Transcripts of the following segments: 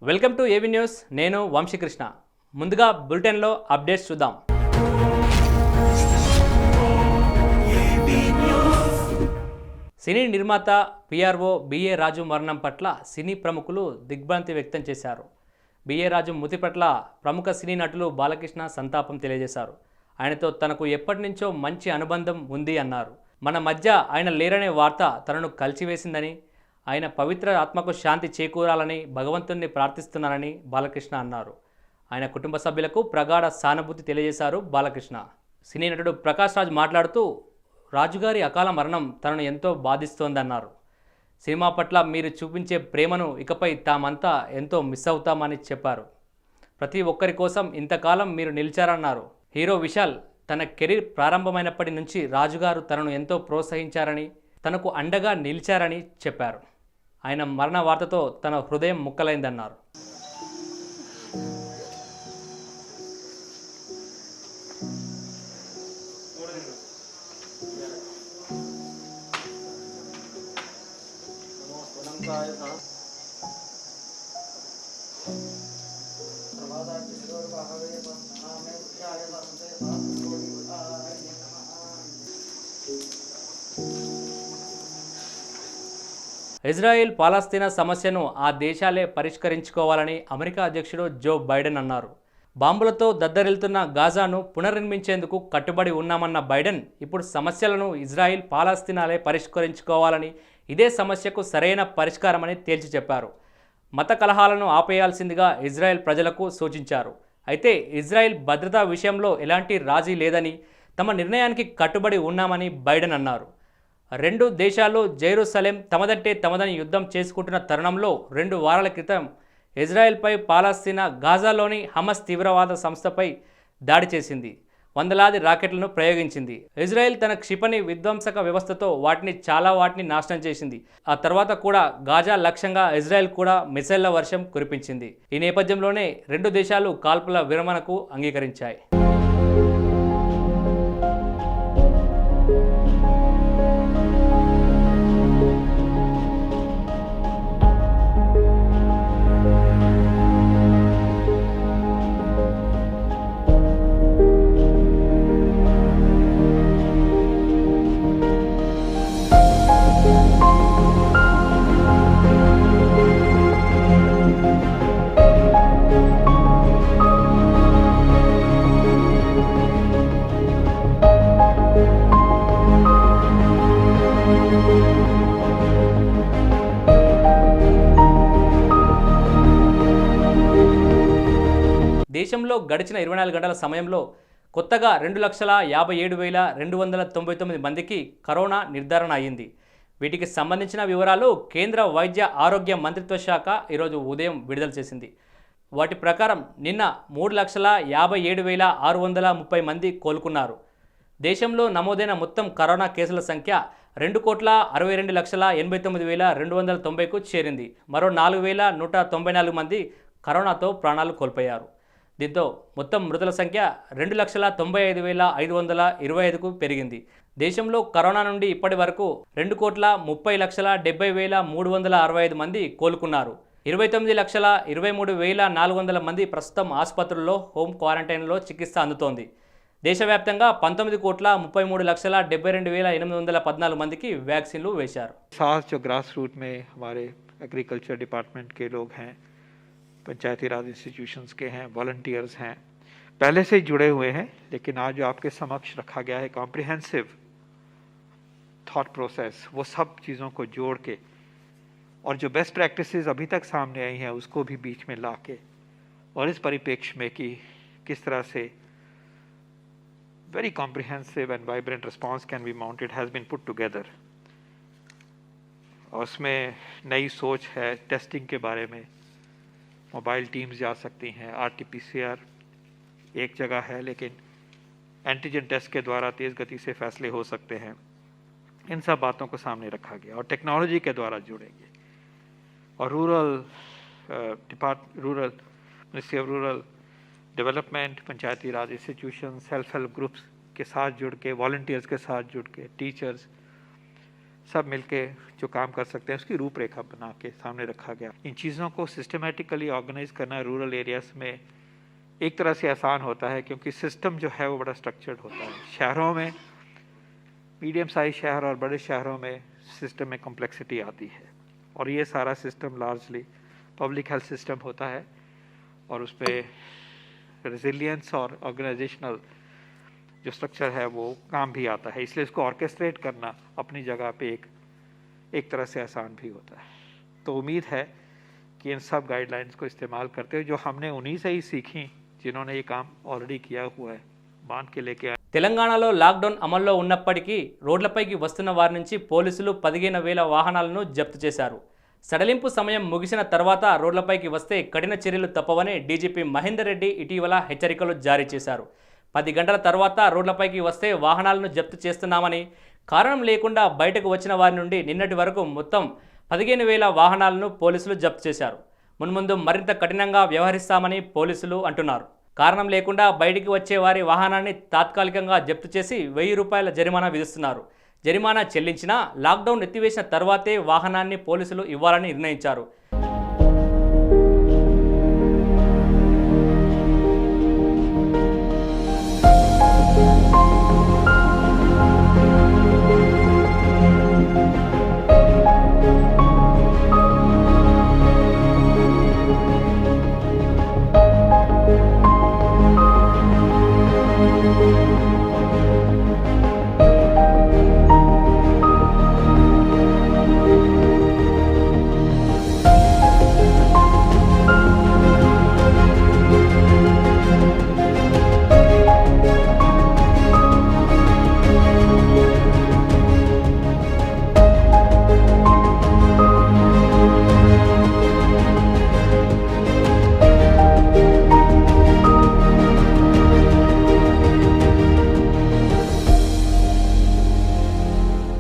Welcome to ఏవి news. నేను వంశీకృష్ణ. ముందుగా బులెటిన్లో అప్డేట్స్ చూద్దాం. సినీ నిర్మాత పిఆర్ఓ బిఏ రాజు మరణం పట్ల సినీ ప్రముఖులు దిగ్భ్రాంతి వ్యక్తం చేశారు. బిఏ రాజు మృతి పట్ల ప్రముఖ సినీ నటులు బాలకృష్ణ సంతాపం తెలియజేశారు. ఆయనతో తనకు ఎప్పటి నుంచో మంచి అనుబంధం ఉంది అన్నారు. మన మధ్య ఆయన లేరనే వార్త తనను కలిచివేసిందని, ఆయన పవిత్ర ఆత్మకు శాంతి చేకూరాలని భగవంతుణ్ణి ప్రార్థిస్తున్నానని బాలకృష్ణ అన్నారు. ఆయన కుటుంబ సభ్యులకు ప్రగాఢ సానుభూతి తెలియజేశారు బాలకృష్ణ. సినీ నటుడు ప్రకాష్ రాజ్ మాట్లాడుతూ రాజుగారి అకాల మరణం తనను ఎంతో బాధిస్తోందన్నారు. సినిమా పట్ల మీరు చూపించే ప్రేమను ఇకపై తామంతా ఎంతో మిస్ అవుతామని చెప్పారు. ప్రతి ఒక్కరి కోసం ఇంతకాలం మీరు నిలిచారన్నారు. హీరో విశాల్ తన కెరీర్ ప్రారంభమైనప్పటి నుంచి రాజుగారు తనను ఎంతో ప్రోత్సహించారని, తనకు అండగా నిలిచారని చెప్పారు. ఆయన మరణ వార్తతో తన హృదయం ముక్కలైందన్నారు. ఇజ్రాయెల్ పాలస్తీనా సమస్యను ఆ దేశాలే పరిష్కరించుకోవాలని అమెరికా అధ్యక్షుడు జో బైడెన్ అన్నారు. బాంబులతో దద్దరిల్లుతున్న గాజాను పునర్నిర్మించేందుకు కట్టుబడి ఉన్నామన్న బైడెన్ ఇప్పుడు సమస్యలను ఇజ్రాయెల్ పాలస్తీనాలే పరిష్కరించుకోవాలని, ఇదే సమస్యకు సరైన పరిష్కారమని తేల్చి చెప్పారు. మత కలహాలను ఆపేయాల్సిందిగా ఇజ్రాయెల్ ప్రజలకు సూచించారు. అయితే ఇజ్రాయెల్ భద్రతా విషయంలో ఎలాంటి రాజీ లేదని, తమ నిర్ణయానికి కట్టుబడి ఉన్నామని బైడెన్ అన్నారు. రెండు దేశాలు జెరూసలేం తమదంటే తమదని యుద్ధం చేసుకుంటున్న తరుణంలో 2 వారాల క్రితం ఇజ్రాయెల్పై పాలస్తీనా గాజాలోని హమస్ తీవ్రవాద సంస్థపై దాడి చేసింది. వందలాది రాకెట్లను ప్రయోగించింది. ఇజ్రాయెల్ తన క్షిపణి విధ్వంసక వ్యవస్థతో చాలా వాటిని నాశనం చేసింది. ఆ తర్వాత కూడా గాజా లక్ష్యంగా ఇజ్రాయెల్ కూడా మిసైళ్ల వర్షం కురిపించింది. ఈ నేపథ్యంలోనే 2 దేశాలు కాల్పుల విరమణకు అంగీకరించాయి. దేశంలో గడిచిన 24 గంటల సమయంలో కొత్తగా 2,57,299 మందికి కరోనా నిర్ధారణ అయింది. వీటికి సంబంధించిన వివరాలు కేంద్ర వైద్య ఆరోగ్య మంత్రిత్వ శాఖ ఈరోజు ఉదయం విడుదల చేసింది. వాటి ప్రకారం నిన్న 3,57,630 మంది కోలుకున్నారు. దేశంలో నమోదైన మొత్తం కరోనా కేసుల సంఖ్య 2,62,89,290కు చేరింది. మరో 4,194 మంది కరోనాతో ప్రాణాలు కోల్పోయారు. దీంతో మొత్తం మృతుల సంఖ్య 2,95,525కు పెరిగింది. దేశంలో కరోనా నుండి ఇప్పటి వరకు 2,30,70,365 మంది కోలుకున్నారు. 29,23,400 మంది ప్రస్తుతం ఆసుపత్రుల్లో హోమ్ క్వారంటైన్లో చికిత్స అందుతోంది. దేశవ్యాప్తంగా 19,73,72,814 మందికి వ్యాక్సిన్లు వేశారు. जो ग्रास रूट में हमारे एग्रीकल्चर डिपार्टमेंट के लोग हैं, पंचायती राज इंस्टीट्यूशंस के हैं, वॉलंटियर्स हैं, पहले से ही जुड़े हुए हैं, लेकिन आज जो आपके समक्ष रखा गया है कॉम्प्रिहेंसिव थॉट प्रोसेस, वो सब चीज़ों को जोड़ के और जो बेस्ट प्रैक्टिसेस अभी तक सामने आई हैं उसको भी बीच में ला के और इस परिप्रेक्ष्य में कि किस तरह से very comprehensive and vibrant response can be mounted has been put together. और उसमें नई सोच है टेस्टिंग के बारे में. मोबाइल टीम्स जा सकती हैं, RT-PCR एक जगह है, लेकिन एंटीजन टेस्ट के द्वारा तेज़ गति से फैसले हो सकते हैं. इन सब बातों को सामने रखा गया और टेक्नोलॉजी के द्वारा जुड़ेंगे. और rural ministry of rural development, Panchayati Raj institution, self help groups के साथ जुड़ के, वॉलंटियर्स के साथ जुड़ के, टीचर्स सब मिलके जो काम कर सकते हैं उसकी रूपरेखा बना के सामने रखा गया। इन चीज़ों को सिस्टमेटिकली ऑर्गेनाइज करना रूरल एरियाज़ में एक तरह से आसान होता है, क्योंकि सिस्टम जो है वो बड़ा स्ट्रक्चर्ड होता है। शहरों में, मीडियम साइज शहर और बड़े शहरों में सिस्टम में कॉम्प्लेक्सिटी आती है, और ये सारा system largely public health system होता है, और उस पर रेजिलियंस और ऑर्गेनाइजेशनल जो स्ट्रक्चर है वो काम भी आता है। इसलिए इसको ऑर्केस्ट्रेट करना अपनी जगह पे एक तरह से आसान भी होता है। तो उम्मीद है कि इन सब गाइडलाइंस को इस्तेमाल करते हुए, जो हमने उन्हीं से ही सीखी जिन्होंने ये काम ऑलरेडी किया हुआ है, बांध के लेके आए। తెలంగాణలో లాక్డౌన్ అమల్లో ఉన్నప్పటికీ రోడ్లపైకి వస్తున్న వారి నుంచి పోలీసులు 15,000 వాహనాలను జప్తు చేశారు. సడలింపు సమయం ముగిసిన తర్వాత రోడ్లపైకి వస్తే కఠిన చర్యలు తప్పవని డీజీపీ మహేందర్ రెడ్డి ఇటీవల హెచ్చరికలు జారీ చేశారు. 10 గంటల తర్వాత రోడ్లపైకి వస్తే వాహనాలను జప్తు చేస్తున్నామని, కారణం లేకుండా బయటకు వచ్చిన వారి నుండి నిన్నటి వరకు మొత్తం 15,000 వాహనాలను పోలీసులు జప్తు చేశారు. మున్ముందు మరింత కఠినంగా వ్యవహరిస్తామని పోలీసులు అంటున్నారు. కారణం లేకుండా బయటికి వచ్చే వారి వాహనాన్ని తాత్కాలికంగా జప్తు చేసి 1,000 రూపాయల జరిమానా విధిస్తున్నారు. జరిమానా చెల్లించినా లాక్డౌన్ ఎత్తివేసిన తర్వాతే వాహనాన్ని పోలీసులు ఇవ్వాలని నిర్ణయించారు.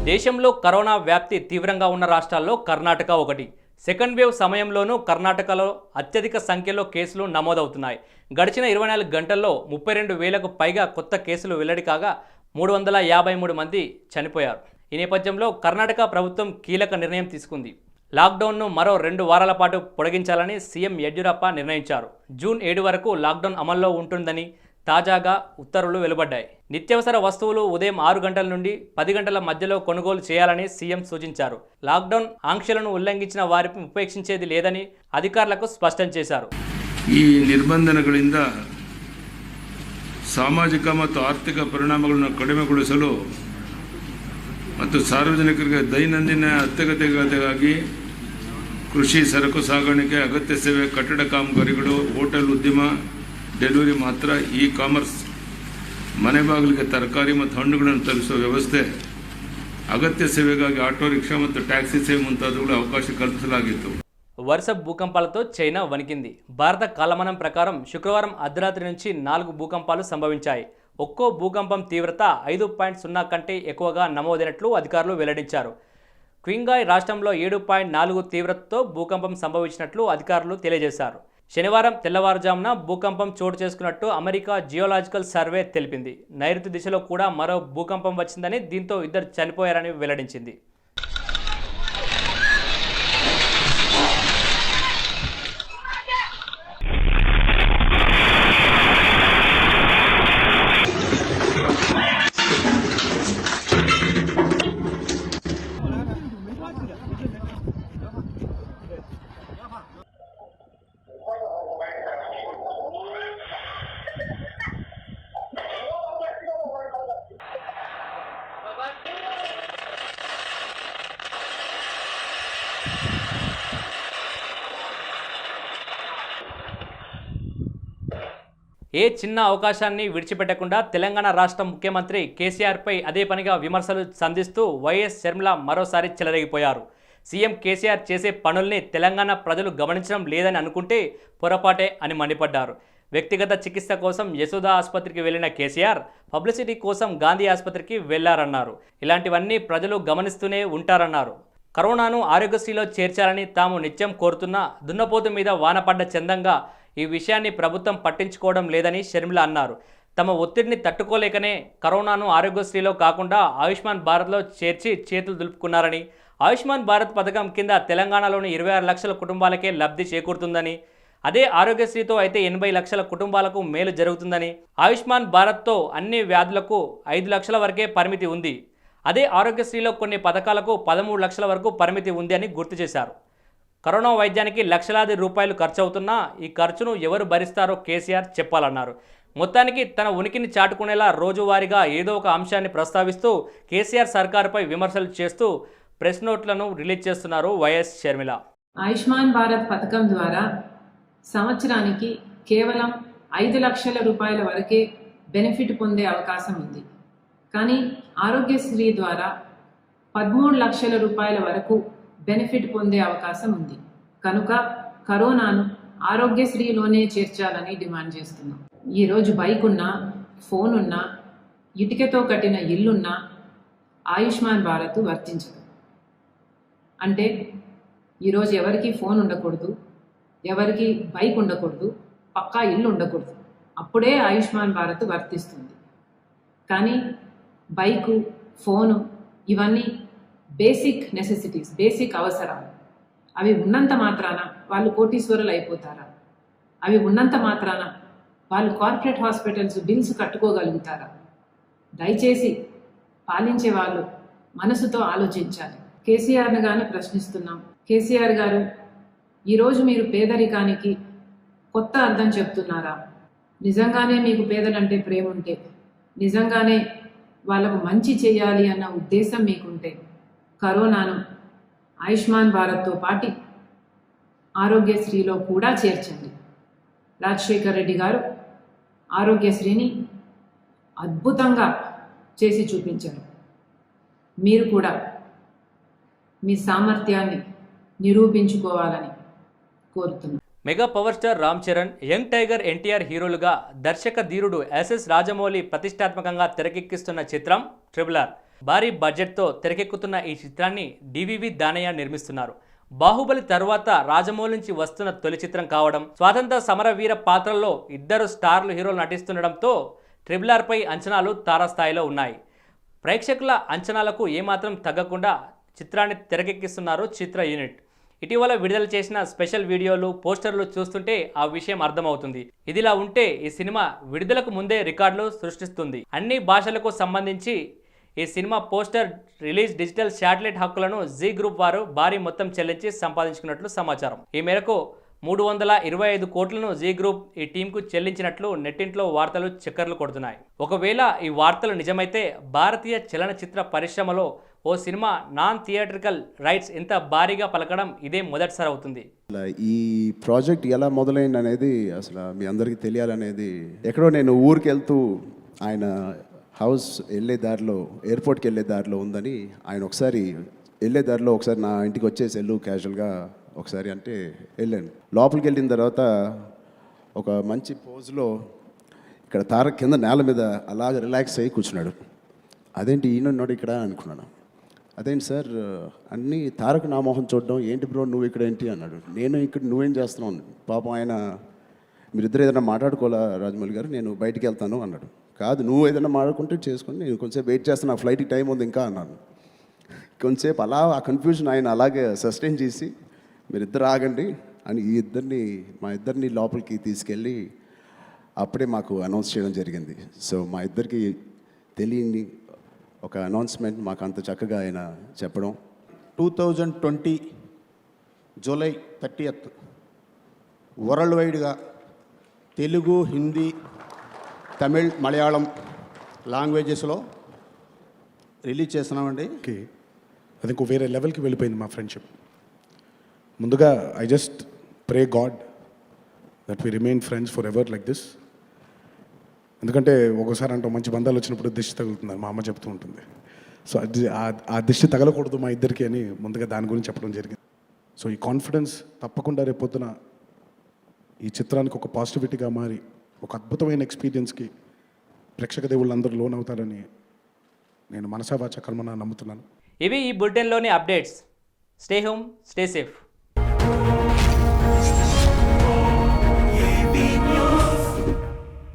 దేశంలో కరోనా వ్యాప్తి తీవ్రంగా ఉన్న రాష్ట్రాల్లో కర్ణాటక ఒకటి. సెకండ్ వేవ్ సమయంలోనూ కర్ణాటకలో అత్యధిక సంఖ్యలో కేసులు నమోదవుతున్నాయి. గడిచిన 24 గంటల్లో 32,000కు పైగా కొత్త కేసులు వెల్లడి కాగా 353 మంది చనిపోయారు. ఈ నేపథ్యంలో కర్ణాటక ప్రభుత్వం కీలక నిర్ణయం తీసుకుంది. లాక్డౌన్ను మరో 2 వారాల పాటు పొడిగించాలని సీఎం యడ్యూరప్ప నిర్ణయించారు. జూన్ 7 వరకు లాక్డౌన్ అమల్లో ఉంటుందని తాజాగా ఉత్తర్వులు వెలువడ్డాయి. నిత్యావసర వస్తువులు ఉదయం 6 గంటల నుండి 10 గంటల మధ్యలో కొనుగోలు చేయాలని సీఎం సూచించారు. లాక్డౌన్ ఆంక్షలను ఉల్లంఘించిన వారిని ఉపేక్షించేది లేదని అధికారులకు స్పష్టం చేశారు. ಈ ನಿರ್ಬಂಧಗಳಿಂದ ಸಾಮಾಜಿಕ ಮತ್ತು ಆರ್ಥಿಕ ಪರಿಣಾಮಗಳನ್ನು ಕಡಿಮೆಗೊಳಿಸಲು ಮತ್ತು ಸಾರ್ವಜನಿಕರಿಗೆ ದೈನಂದಿನ ಅತ್ಯಗತ್ಯತೆಗಾಗಿ ಕೃಷಿ, ಸರಕು ಸಾಗಾಣಿಕೆ, ಅಗತ್ಯ ಸೇವೆ, ಕಟ್ಟಡ ಕಾಮಗಾರಿಗಳು, ಹೋಟೆಲ್ ಉದ್ಯಮ, ಡೆಲಿವರಿ ಮಾತ್ರ, ಇ ಕಾಮರ್ಸ್, ಮನೆ ಬಾಗಿಲಿಗೆ ತರಕಾರಿ ಮತ್ತು ಹಣ್ಣುಗಳನ್ನು ತಲುಪಿಸುವ ವ್ಯವಸ್ಥೆ, ಅಗತ್ಯ ಸೇವೆಗಾಗಿ ಆಟೋ ರಿಕ್ಷಾ ಮತ್ತು ಟ್ಯಾಕ್ಸಿ ಸೇವೆ ಮುಂತಾದವುಗಳ ಅವಕಾಶ ಕಲ್ಪಿಸಲಾಗಿತ್ತು. వరుస భూకంపాలతో చైనా వణికింది. భారత కాలమానం ప్రకారం శుక్రవారం అర్ధరాత్రి నుంచి 4 భూకంపాలు సంభవించాయి. ఒక్కో భూకంపం తీవ్రత 5.0 కంటే ఎక్కువగా నమోదైనట్లు అధికారులు వెల్లడించారు. క్వింగాయ్ రాష్ట్రంలో 7.4 తీవ్రతతో భూకంపం సంభవించినట్లు అధికారులు తెలియజేశారు. శనివారం తెల్లవారుజామున భూకంపం చోటు చేసుకున్నట్టు అమెరికా జియోలాజికల్ సర్వే తెలిపింది. నైరుతి దిశలో కూడా మరో భూకంపం వచ్చిందని, దీంతో 2 చనిపోయారని వెల్లడించింది. ఏ చిన్న అవకాశాన్ని విడిచిపెట్టకుండా తెలంగాణ రాష్ట్ర ముఖ్యమంత్రి కేసీఆర్పై అదే పనిగా విమర్శలు సంధిస్తూ వైఎస్ షర్మిల మరోసారి చెలరేగిపోయారు. సీఎం కేసీఆర్ చేసే పనుల్ని తెలంగాణ ప్రజలు గమనించడం లేదని అనుకుంటే పొరపాటే అని మండిపడ్డారు. వ్యక్తిగత చికిత్స కోసం యశోద ఆసుపత్రికి వెళ్లిన కేసీఆర్ పబ్లిసిటీ కోసం గాంధీ ఆసుపత్రికి వెళ్లారన్నారు. ఇలాంటివన్నీ ప్రజలు గమనిస్తూనే ఉంటారన్నారు. కరోనాను ఆరోగ్యశ్రీలో చేర్చాలని తాము నిత్యం కోరుతున్నా దున్నపోతు మీద వానపడ్డ చందంగా ఈ విషయాన్ని ప్రభుత్వం పట్టించుకోవడం లేదని షర్మిల అన్నారు. తమ ఒత్తిడిని తట్టుకోలేకనే కరోనాను ఆరోగ్యశ్రీలో కాకుండా ఆయుష్మాన్ భారత్లో చేర్చి చేతులు దులుపుకున్నారని, ఆయుష్మాన్ భారత్ పథకం కింద తెలంగాణలోని 26 లక్షల కుటుంబాలకే లబ్ధి చేకూరుతుందని, అదే ఆరోగ్యశ్రీతో అయితే 80 లక్షల కుటుంబాలకు మేలు జరుగుతుందని, ఆయుష్మాన్ భారత్తో అన్ని వ్యాధులకు 5 లక్షల వరకే పరిమితి ఉంది, అదే ఆరోగ్యశ్రీలో కొన్ని పథకాలకు 13 లక్షల వరకు పరిమితి ఉంది అని గుర్తు చేశారు. కరోనా వైద్యానికి లక్షలాది రూపాయలు ఖర్చు అవుతున్నా ఈ ఖర్చును ఎవరు భరిస్తారో కేసీఆర్ చెప్పాలన్నారు. మొత్తానికి తన ఉనికిని చాటుకునేలా రోజువారీగా ఏదో ఒక అంశాన్ని ప్రస్తావిస్తూ కేసీఆర్ సర్కారుపై విమర్శలు చేస్తూ ప్రెస్ నోట్లను రిలీజ్ చేస్తున్నారు వైఎస్ షర్మిల. ఆయుష్మాన్ భారత్ పథకం ద్వారా సంవత్సరానికి కేవలం 5 లక్షల రూపాయల వరకే బెనిఫిట్ పొందే అవకాశం ఉంది. కానీ ఆరోగ్యశ్రీ ద్వారా 13 లక్షల రూపాయల వరకు బెనిఫిట్ పొందే అవకాశం ఉంది. కనుక కరోనాను ఆరోగ్యశ్రీలోనే చేర్చాలని డిమాండ్ చేస్తున్నాం. ఈరోజు బైక్ ఉన్నా, ఫోన్ ఉన్నా, ఇటుకతో కట్టిన ఇల్లున్నా ఆయుష్మాన్ భారత్ వర్తించదు. అంటే ఈరోజు ఎవరికి ఫోన్ ఉండకూడదు, ఎవరికి బైక్ ఉండకూడదు, పక్కా ఇల్లు ఉండకూడదు, అప్పుడే ఆయుష్మాన్ భారత్ వర్తిస్తుంది. కానీ బైకు, ఫోను ఇవన్నీ బేసిక్ నెసెసిటీస్, బేసిక్ అవసరాలు. అవి ఉన్నంత మాత్రాన వాళ్ళు కోటీశ్వరులు అయిపోతారా? అవి ఉన్నంత మాత్రాన వాళ్ళు కార్పొరేట్ హాస్పిటల్స్ బిల్స్ కట్టుకోగలుగుతారా? దయచేసి పాలించే వాళ్ళు మనసుతో ఆలోచించాలి. కేసీఆర్ను గాను ప్రశ్నిస్తున్నాం. కేసీఆర్ గారు, ఈరోజు మీరు పేదరికానికి కొత్త అర్థం చెప్తున్నారా? నిజంగానే మీకు పేదలంటే ప్రేమ ఉంటే, నిజంగానే వాళ్ళకు మంచి చేయాలి అన్న ఉద్దేశం మీకుంటే కరోనాను ఆయుష్మాన్ భారత్తో పాటు ఆరోగ్యశ్రీలో కూడా చేర్చండి. రాజశేఖర్ రెడ్డి గారు ఆరోగ్యశ్రీని అద్భుతంగా చేసి చూపించారు. మీరు కూడా మీ సామర్థ్యాన్ని నిరూపించుకోవాలని కోరుతున్నాను. Mega power star Ram Charan, young tiger NTR హీరోలుగా దర్శక ధీరుడు ఎస్ఎస్ రాజమౌళి ప్రతిష్టాత్మకంగా తెరకెక్కిస్తున్న చిత్రం ట్రిపుల్-ఆర్. భారీ బడ్జెట్తో తెరకెక్కుతున్న ఈ చిత్రాన్ని డివివి దానయ్య నిర్మిస్తున్నారు. బాహుబలి తర్వాత రాజమౌళి నుంచి వస్తున్న తొలి చిత్రం కావడం, స్వాతంత్ర సమరవీర పాత్రల్లో 2 స్టార్లు హీరోలు నటిస్తుండడంతో ట్రిపుల్-ఆర్పై అంచనాలు తారాస్థాయిలో ఉన్నాయి. ప్రేక్షకుల అంచనాలకు ఏమాత్రం తగ్గకుండా చిత్రాన్ని తెరకెక్కిస్తున్నారు చిత్ర యూనిట్. ఇటీవల విడుదల చేసిన స్పెషల్ వీడియోలు, పోస్టర్లు చూస్తుంటే ఆ విషయం అర్థమవుతుంది. ఇదిలా ఉంటే ఈ సినిమా విడుదలకు ముందే రికార్డులు సృష్టిస్తుంది. అన్ని భాషలకు సంబంధించి ఈ cinema poster release digital satellite హక్కులను జీ గ్రూప్ వారు భారీ మొత్తం చెల్లించి సంపాదించుకున్నట్లు సమాచారం. ఈ మేరకు 325 కోట్లను జీ గ్రూప్ ఈ టీంకు చెల్లించినట్లు నెట్టింట్లో వార్తలు చక్కర్లు కొడుతున్నాయి. ఒకవేళ ఈ వార్తలు నిజమైతే భారతీయ చలనచిత్ర పరిశ్రమలో ఓ సినిమా నాన్ థియేట్రికల్ రైట్స్ ఇంత భారీగా పలకడం ఇదే మొదటిసారి అవుతుంది. ఈ ప్రాజెక్ట్ ఎలా మొదలైంది అనేది అసలు మీ అందరికీ తెలియాలనేది, ఎక్కడో నేను ఊరికి వెళ్తూ ఆయన హౌస్ వెళ్ళే దారిలో, ఎయిర్పోర్ట్కి వెళ్ళే దారిలో ఉందని ఆయన ఒకసారి వెళ్ళే దారిలో ఒకసారి నా ఇంటికి వచ్చేసి వెళ్ళు క్యాజువల్గా ఒకసారి అంటే వెళ్ళాను. లోపలికి వెళ్ళిన తర్వాత ఒక మంచి పోజ్లో ఇక్కడ తారక్ కింద నేల మీద అలాగ రిలాక్స్ అయ్యి కూర్చున్నాడు. అదేంటి ఈయనన్నాడు ఇక్కడ అనుకున్నాను. అదేంటి సార్ అన్నీ తారక్ నా మొహం చూడడం, ఏంటి బ్రో నువ్వు ఇక్కడ ఏంటి అన్నాడు. నేను ఇక్కడ నువ్వేం చేస్తున్నావు? పాపం ఆయన మీరిద్దరు ఏదైనా మాట్లాడుకోవాలా రాజమౌళి గారు, నేను బయటికి వెళ్తాను అన్నాడు. కాదు నువ్వు ఏదైనా మాట్లాడుకుంటే చేసుకుని నేను కొంచెంసేపు వెయిట్ చేస్తాను, నా ఫ్లైట్కి టైం ఉంది ఇంకా అన్నాను. కొంచెంసేపు అలా ఆ కన్ఫ్యూజన్ ఆయన అలాగే సస్టైన్ చేసి మీరిద్దరు ఆగండి అని మా ఇద్దరిని లోపలికి తీసుకెళ్ళి అప్పుడే మాకు అనౌన్స్ చేయడం జరిగింది. సో మా ఇద్దరికి తెలియని ఒక అనౌన్స్మెంట్ మాకు అంత చక్కగా ఆయన చెప్పడం. 2020 జూలై 30th వరల్డ్ వైడ్గా తెలుగు, హిందీ, తమిళ్, మలయాళం లాంగ్వేజెస్లో రిలీజ్ చేస్తున్నామండి. ఓకే, అది ఇంకో వేరే లెవెల్కి వెళ్ళిపోయింది మా ఫ్రెండ్షిప్. ముందుగా I just pray God that we remain friends forever like this. ఎందుకంటే ఒకసారి అంటే మంచి బంధాలు వచ్చినప్పుడు దిష్టి తగులుతుందని మా అమ్మ చెప్తూ ఉంటుంది. సో అది ఆ దిష్టి తగలకూడదు మా ఇద్దరికి అని ముందుగా దాని గురించి చెప్పడం జరిగింది. సో ఈ కాన్ఫిడెన్స్ తప్పకుండా రేపొద్దున ఈ చిత్రానికి ఒక పాజిటివిటీగా మారి ఒక అద్భుతమైన ఎక్స్పీరియన్స్కి ప్రేక్షక దేవుళ్ళందరూ లోన్ అవుతారని నేను మనసా వాచా కర్మన నమ్ముతున్నాను. ఇవి ఈ బులెటిన్లోని updates. Stay home, stay safe.